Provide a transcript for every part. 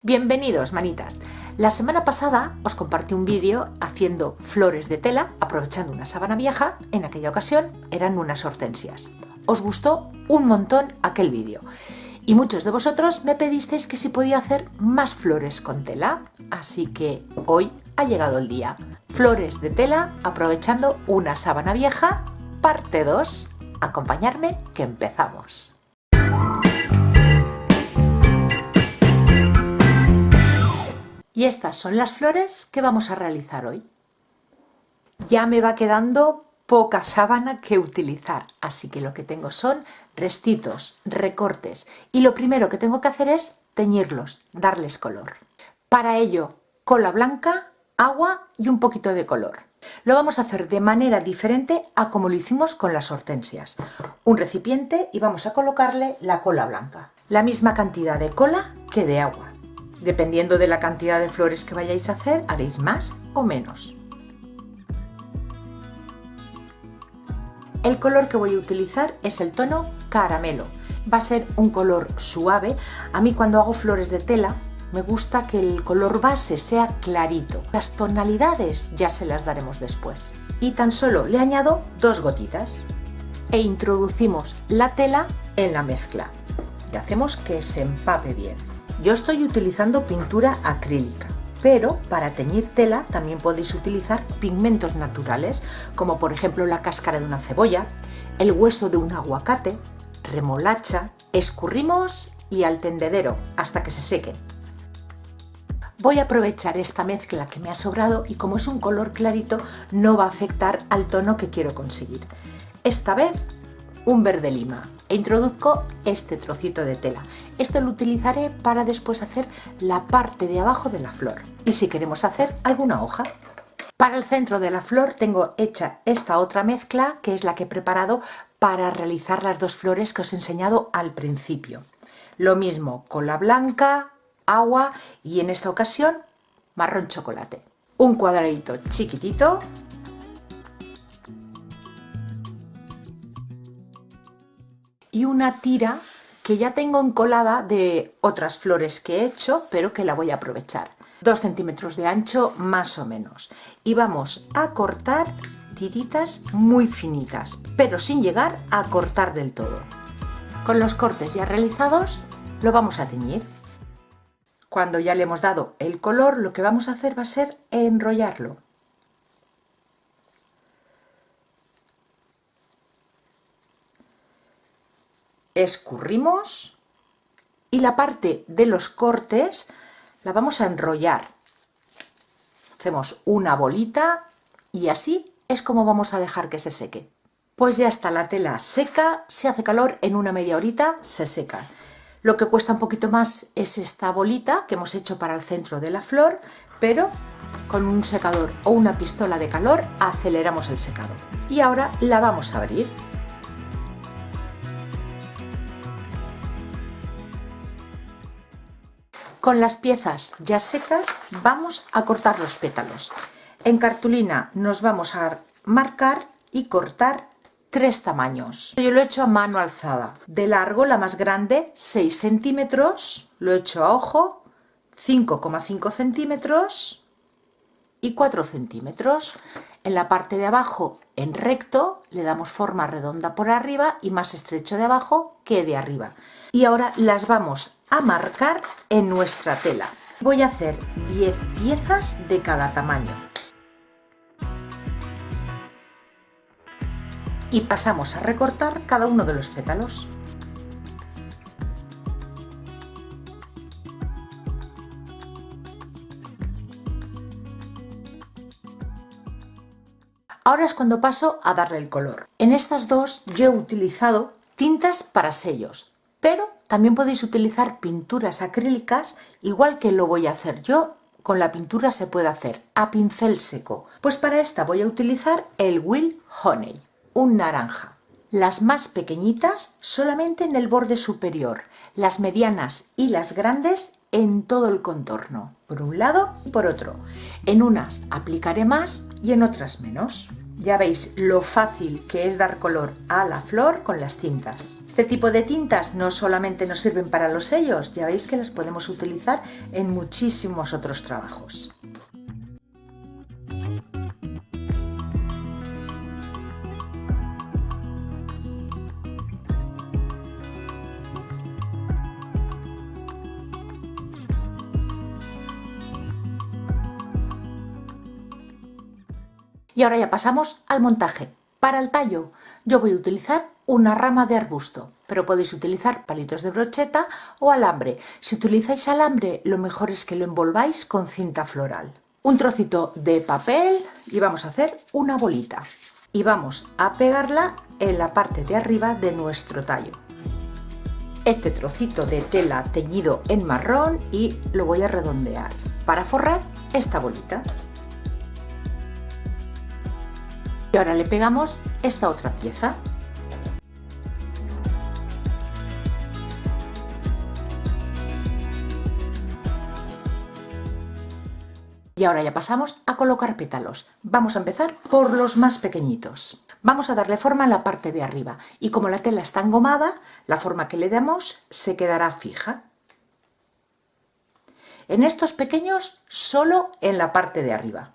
Bienvenidos, manitas. La semana pasada os compartí un vídeo haciendo flores de tela aprovechando una sábana vieja. En aquella ocasión eran unas hortensias. Os gustó un montón aquel vídeo y muchos de vosotros me pedisteis que si podía hacer más flores con tela, así que hoy ha llegado el día. Flores de tela aprovechando una sábana vieja, parte 2. Acompañadme que empezamos. Y estas son las flores que vamos a realizar hoy. Ya me va quedando poca sábana que utilizar, así que lo que tengo son restitos, recortes, y lo primero que tengo que hacer es teñirlos, darles color. Para ello, cola blanca, agua y un poquito de color. Lo vamos a hacer de manera diferente a como lo hicimos con las hortensias. Un recipiente y vamos a colocarle la cola blanca. La misma cantidad de cola que de agua. Dependiendo de la cantidad de flores que vayáis a hacer, haréis más o menos. El color que voy a utilizar es el tono caramelo. Va a ser un color suave. A mí cuando hago flores de tela me gusta que el color base sea clarito. Las tonalidades ya se las daremos después. Y tan solo le añado 2 gotitas. E introducimos la tela en la mezcla. Y hacemos que se empape bien. Yo estoy utilizando pintura acrílica, pero para teñir tela también podéis utilizar pigmentos naturales, como por ejemplo la cáscara de una cebolla, el hueso de un aguacate, remolacha. Escurrimos y al tendedero hasta que se seque. Voy a aprovechar esta mezcla que me ha sobrado y como es un color clarito no va a afectar al tono que quiero conseguir. Esta vez un verde lima e introduzco este trocito de tela. Esto lo utilizaré para después hacer la parte de abajo de la flor y si queremos hacer alguna hoja. Para el centro de la flor tengo hecha esta otra mezcla que es la que he preparado para realizar las 2 flores que os he enseñado al principio. Lo mismo, cola blanca, agua y en esta ocasión marrón chocolate. Un cuadradito chiquitito. Y una tira que ya tengo encolada de otras flores que he hecho, pero que la voy a aprovechar. 2 centímetros de ancho más o menos. Y vamos a cortar tiritas muy finitas, pero sin llegar a cortar del todo. Con los cortes ya realizados, lo vamos a teñir. Cuando ya le hemos dado el color, lo que vamos a hacer va a ser enrollarlo. Escurrimos y la parte de los cortes la vamos a enrollar. Hacemos una bolita y así es como vamos a dejar que se seque. Pues ya está la tela seca, se hace calor, en una media horita se seca. Lo que cuesta un poquito más es esta bolita que hemos hecho para el centro de la flor, pero con un secador o una pistola de calor aceleramos el secado. Y ahora la vamos a abrir. Con las piezas ya secas vamos a cortar los pétalos. En cartulina nos vamos a marcar y cortar 3 tamaños. Yo lo he hecho a mano alzada. De largo, la más grande, 6 centímetros, lo he hecho a ojo, 5,5 centímetros y 4 centímetros. En la parte de abajo, en recto, le damos forma redonda por arriba y más estrecho de abajo que de arriba. Y ahora las vamos a marcar en nuestra tela. Voy a hacer 10 piezas de cada tamaño. Y pasamos a recortar cada uno de los pétalos. Ahora es cuando paso a darle el color. En estas 2 yo he utilizado tintas para sellos, pero también podéis utilizar pinturas acrílicas, igual que lo voy a hacer yo. Con la pintura se puede hacer a pincel seco. Pues para esta voy a utilizar el Wild Honey, un naranja. Las más pequeñitas solamente en el borde superior, las medianas y las grandes en todo el contorno, por un lado y por otro. En unas aplicaré más y en otras menos. Ya veis lo fácil que es dar color a la flor con las tintas. Este tipo de tintas no solamente nos sirven para los sellos, ya veis que las podemos utilizar en muchísimos otros trabajos. Y ahora ya pasamos al montaje. Para el tallo yo voy a utilizar una rama de arbusto, pero podéis utilizar palitos de brocheta o alambre. Si utilizáis alambre, lo mejor es que lo envolváis con cinta floral. Un trocito de papel y vamos a hacer una bolita. Y vamos a pegarla en la parte de arriba de nuestro tallo. Este trocito de tela teñido en marrón y lo voy a redondear para forrar esta bolita. Y ahora le pegamos esta otra pieza. Y ahora ya pasamos a colocar pétalos. Vamos a empezar por los más pequeñitos. Vamos a darle forma a la parte de arriba y como la tela está engomada, la forma que le demos se quedará fija. En estos pequeños, solo en la parte de arriba.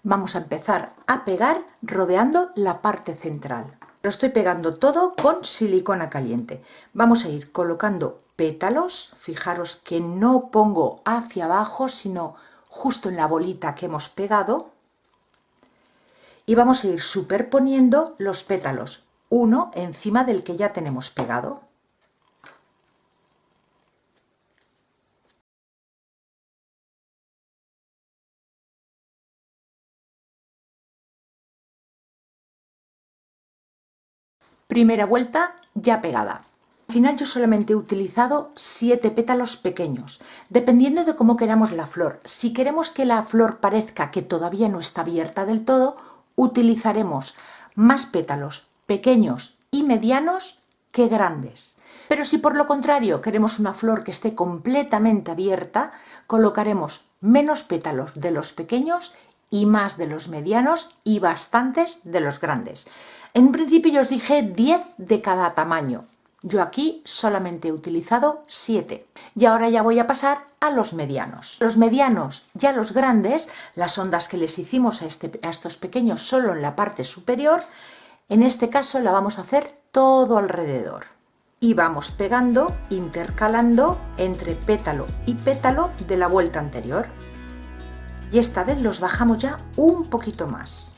Vamos a empezar a pegar rodeando la parte central. Lo estoy pegando todo con silicona caliente. Vamos a ir colocando pétalos. Fijaros que no pongo hacia abajo, sino justo en la bolita que hemos pegado. Y vamos a ir superponiendo los pétalos, uno encima del que ya tenemos pegado. Primera vuelta ya pegada. Al final yo solamente he utilizado 7 pétalos pequeños, dependiendo de cómo queramos la flor. Si queremos que la flor parezca que todavía no está abierta del todo, utilizaremos más pétalos pequeños y medianos que grandes. Pero si por lo contrario queremos una flor que esté completamente abierta, colocaremos menos pétalos de los pequeños y más de los medianos y bastantes de los grandes. En principio yo os dije 10 de cada tamaño. Yo aquí solamente he utilizado 7. Y ahora ya voy a pasar a los medianos. Los medianos y a los grandes, las ondas que les hicimos a estos pequeños solo en la parte superior, en este caso la vamos a hacer todo alrededor. Y vamos pegando, intercalando entre pétalo y pétalo de la vuelta anterior. Y esta vez los bajamos ya un poquito más.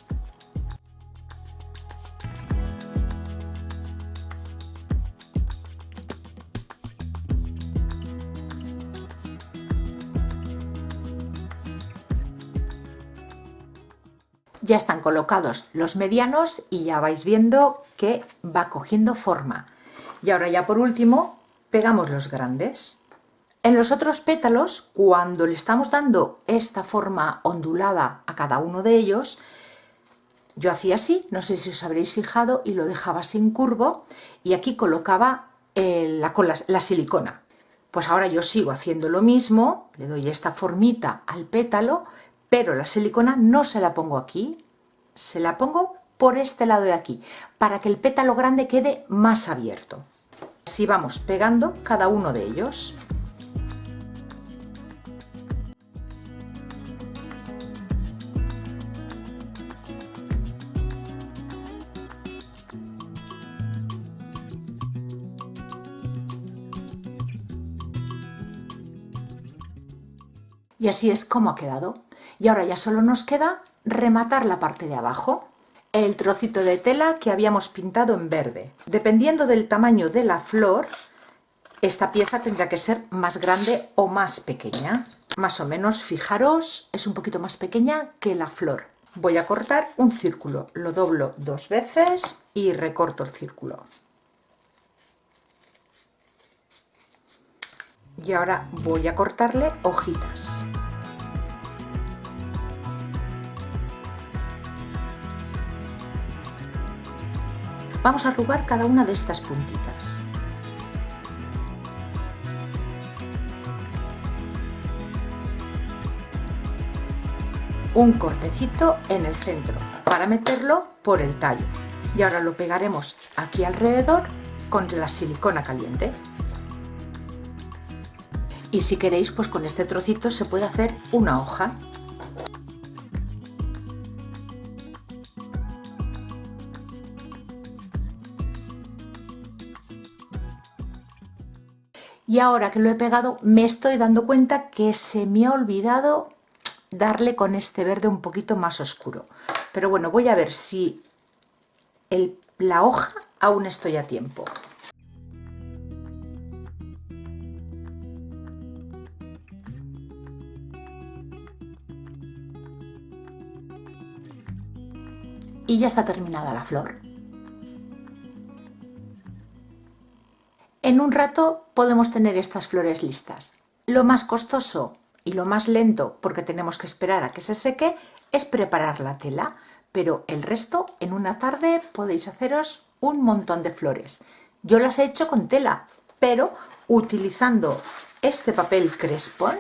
Ya están colocados los medianos y ya vais viendo que va cogiendo forma. Y ahora ya por último pegamos los grandes. En los otros pétalos, cuando le estamos dando esta forma ondulada a cada uno de ellos, yo hacía así, no sé si os habréis fijado, y lo dejaba sin curvo y aquí colocaba la silicona. Pues ahora yo sigo haciendo lo mismo, le doy esta formita al pétalo, pero la silicona no se la pongo aquí, se la pongo por este lado de aquí, para que el pétalo grande quede más abierto. Así vamos pegando cada uno de ellos. Y así es como ha quedado. Y ahora ya solo nos queda rematar la parte de abajo. El trocito de tela que habíamos pintado en verde. Dependiendo del tamaño de la flor, esta pieza tendrá que ser más grande o más pequeña. Más o menos, fijaros, es un poquito más pequeña que la flor. Voy a cortar un círculo, lo doblo 2 veces y recorto el círculo. Y ahora voy a cortarle hojitas. Vamos a arrugar cada una de estas puntitas. un cortecito en el centro para meterlo por el tallo. Y ahora lo pegaremos aquí alrededor con la silicona caliente. Y si queréis, pues con este trocito se puede hacer una hoja. Y ahora que lo he pegado, me estoy dando cuenta que se me ha olvidado darle con este verde un poquito más oscuro. Pero bueno, voy a ver si la hoja aún estoy a tiempo. Y ya está terminada la flor. En un rato podemos tener estas flores listas. Lo más costoso y lo más lento, porque tenemos que esperar a que se seque, es preparar la tela, pero el resto en una tarde podéis haceros un montón de flores. Yo las he hecho con tela, pero utilizando este papel crespón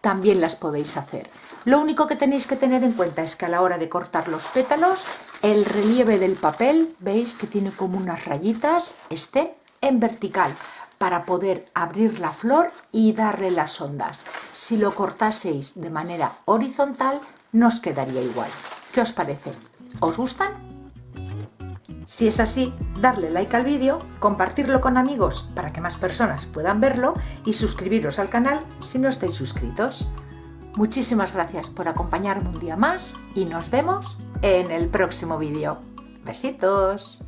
también las podéis hacer. Lo único que tenéis que tener en cuenta es que a la hora de cortar los pétalos, el relieve del papel, veis que tiene como unas rayitas, esté en vertical para poder abrir la flor y darle las ondas. Si lo cortaseis de manera horizontal, no os quedaría igual. ¿Qué os parece? ¿Os gustan? Si es así, darle like al vídeo, compartirlo con amigos para que más personas puedan verlo y suscribiros al canal si no estáis suscritos. Muchísimas gracias por acompañarme un día más y nos vemos en el próximo vídeo. Besitos.